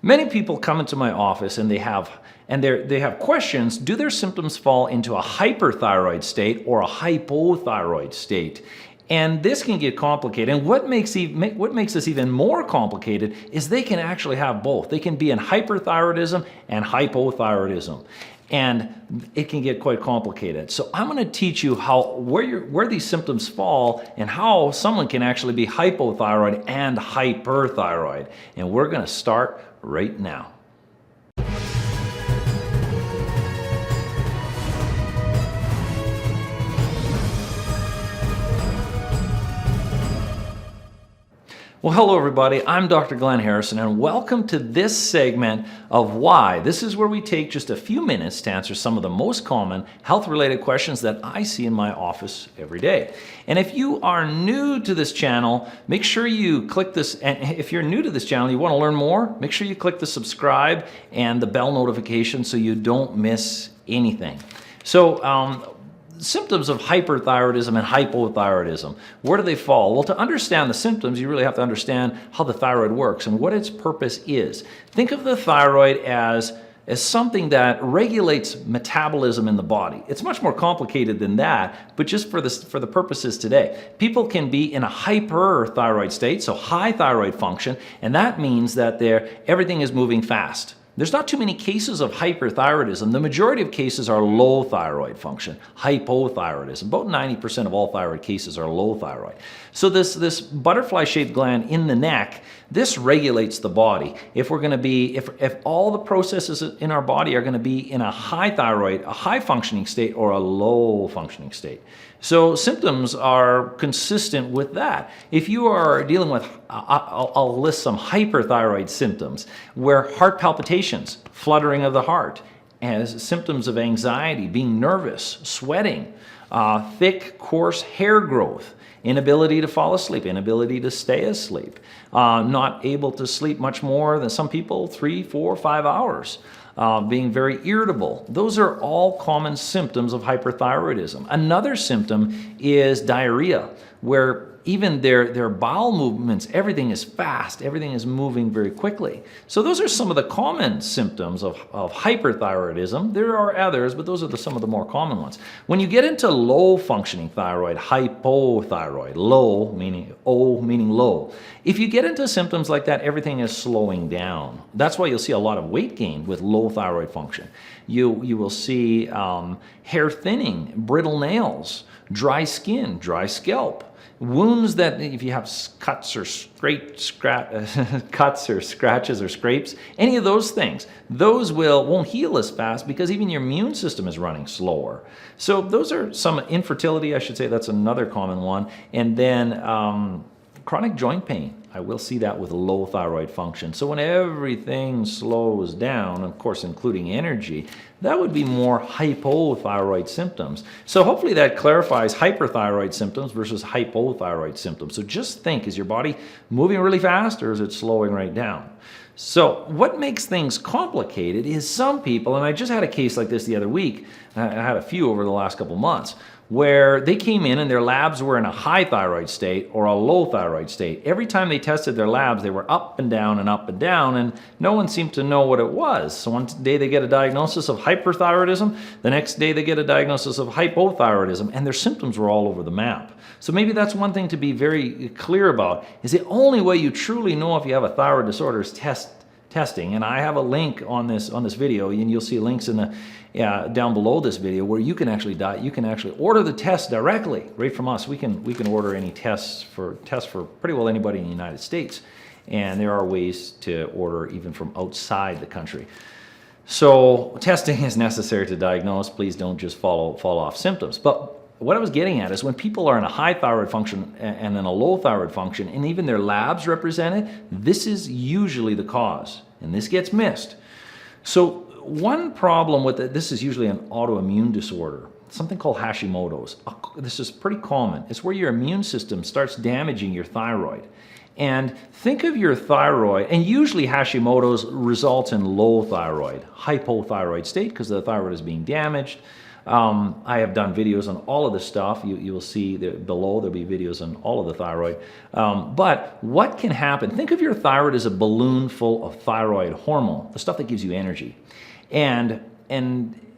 Many people come into my office and they have questions. Do their symptoms fall into a hyperthyroid state or a hypothyroid state? And this can get complicated. And what makes this even more complicated is they can actually have both. They can be in hyperthyroidism and hypothyroidism. And it can get quite complicated. So I'm going to teach you where these symptoms fall and how someone can actually be hypothyroid and hyperthyroid. And we're going to start right now. Well, hello everybody, I'm Dr. Glenn Harrison and welcome to this segment of Why. This is where we take just a few minutes to answer some of the most common health-related questions that I see in my office every day. And if you are new to this channel, make sure you click this, and if you're new to this channel, you want to learn more, make sure you click the subscribe and the bell notification so you don't miss anything. So, symptoms of hyperthyroidism and hypothyroidism. Where do they fall? Well, to understand the symptoms, you really have to understand how the thyroid works and what its purpose is. Think of the thyroid as something that regulates metabolism in the body. It's much more complicated than that, but just for the purposes today. People can be in a hyperthyroid state, so high thyroid function, and that means that everything is moving fast. There's not too many cases of hyperthyroidism. The majority of cases are low thyroid function, hypothyroidism. About 90% of all thyroid cases are low thyroid. So this butterfly-shaped gland in the neck, this regulates the body. If we're going to be, if all the processes in our body are going to be in a high thyroid, a high functioning state, or a low functioning state. So symptoms are consistent with that. If you are dealing with, I'll list some hyperthyroid symptoms, where heart palpitations, fluttering of the heart, as symptoms of anxiety, being nervous, sweating, thick, coarse hair growth, inability to fall asleep, inability to stay asleep, not able to sleep much more than some people, 3, 4, 5 hours. Being very irritable. Those are all common symptoms of hyperthyroidism. Another symptom is diarrhea, where even their bowel movements, everything is fast, everything is moving very quickly. So those are some of the common symptoms of hyperthyroidism. There are others, but those are some of the more common ones. When you get into low functioning thyroid, hypothyroid, low meaning low. If you get into symptoms like that, everything is slowing down. That's why you'll see a lot of weight gain with low thyroid function. You will see hair thinning, brittle nails, dry skin, dry scalp. Wounds that, if you have cuts or scratches or scrapes, any of those things, those won't heal as fast because even your immune system is running slower. So those are some infertility, I should say, that's another common one. And then chronic joint pain. I will see that with low thyroid function. So when everything slows down, of course, including energy, that would be more hypothyroid symptoms. So hopefully that clarifies hyperthyroid symptoms versus hypothyroid symptoms. So just think, is your body moving really fast or is it slowing right down? So what makes things complicated is some people, and I just had a case like this the other week, I had a few over the last couple months, where they came in and their labs were in a high thyroid state or a low thyroid state. Every time they tested their labs, they were up and down, and no one seemed to know what it was. So one day they get a diagnosis of hyperthyroidism, the next day they get a diagnosis of hypothyroidism, and their symptoms were all over the map. So maybe that's one thing to be very clear about, is the only way you truly know if you have a thyroid disorder is testing. And I have a link on this video, and you'll see links in the down below this video where you can actually order the test directly right from us. We can order any tests for pretty well anybody in the United States, and there are ways to order even from outside the country. So testing is necessary to diagnose. Please don't just fall off symptoms. But what I was getting at is when people are in a high thyroid function and in a low thyroid function, and even their labs represent it, this is usually the cause, and this gets missed. So one problem with it, this is usually an autoimmune disorder, something called Hashimoto's. This is pretty common. It's where your immune system starts damaging your thyroid. And think of your thyroid, and usually Hashimoto's results in low thyroid, hypothyroid state, because the thyroid is being damaged. I have done videos on all of this stuff. You will see below there'll be videos on all of the thyroid. But what can happen? Think of your thyroid as a balloon full of thyroid hormone, the stuff that gives you energy,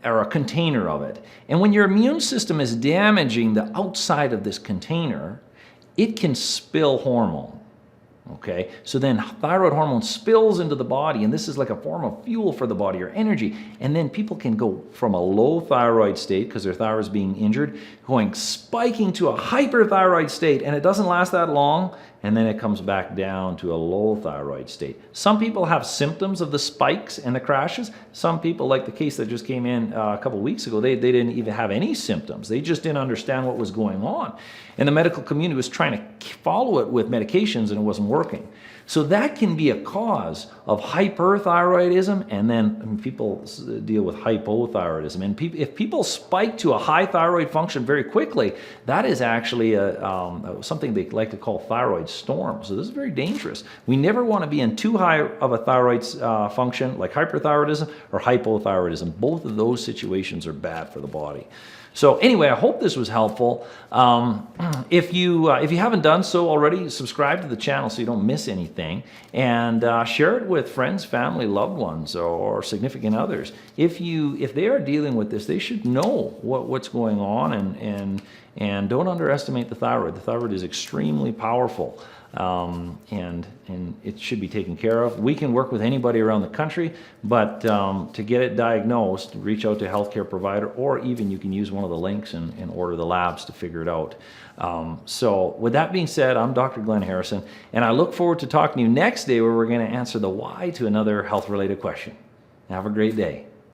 or a container of it. And when your immune system is damaging the outside of this container, it can spill hormone. Okay, so then thyroid hormone spills into the body, and this is like a form of fuel for the body or energy. And then people can go from a low thyroid state because their thyroid is being injured, spiking to a hyperthyroid state, and it doesn't last that long, and then it comes back down to a low thyroid state. Some people have symptoms of the spikes and the crashes. Some people, like the case that just came in a couple weeks ago, they didn't even have any symptoms. They just didn't understand what was going on. And the medical community was trying to follow it with medications, and it wasn't working. So that can be a cause of hyperthyroidism, and then people deal with hypothyroidism. And if people spike to a high thyroid function very quickly, that is actually something they like to call thyroid storm. So this is very dangerous. We never want to be in too high of a thyroid function, like hyperthyroidism or hypothyroidism. Both of those situations are bad for the body. So anyway, I hope this was helpful. If you haven't done so already, subscribe to the channel so you don't miss anything, and share it with friends, family, loved ones, or significant others. If they are dealing with this, they should know what's going on, and don't underestimate the thyroid. The thyroid is extremely powerful. And it should be taken care of. We can work with anybody around the country, but to get it diagnosed, reach out to a healthcare provider, or even you can use one of the links and order the labs to figure it out. So with that being said, I'm Dr. Glenn Harrison, and I look forward to talking to you next day where we're going to answer the why to another health-related question. Have a great day.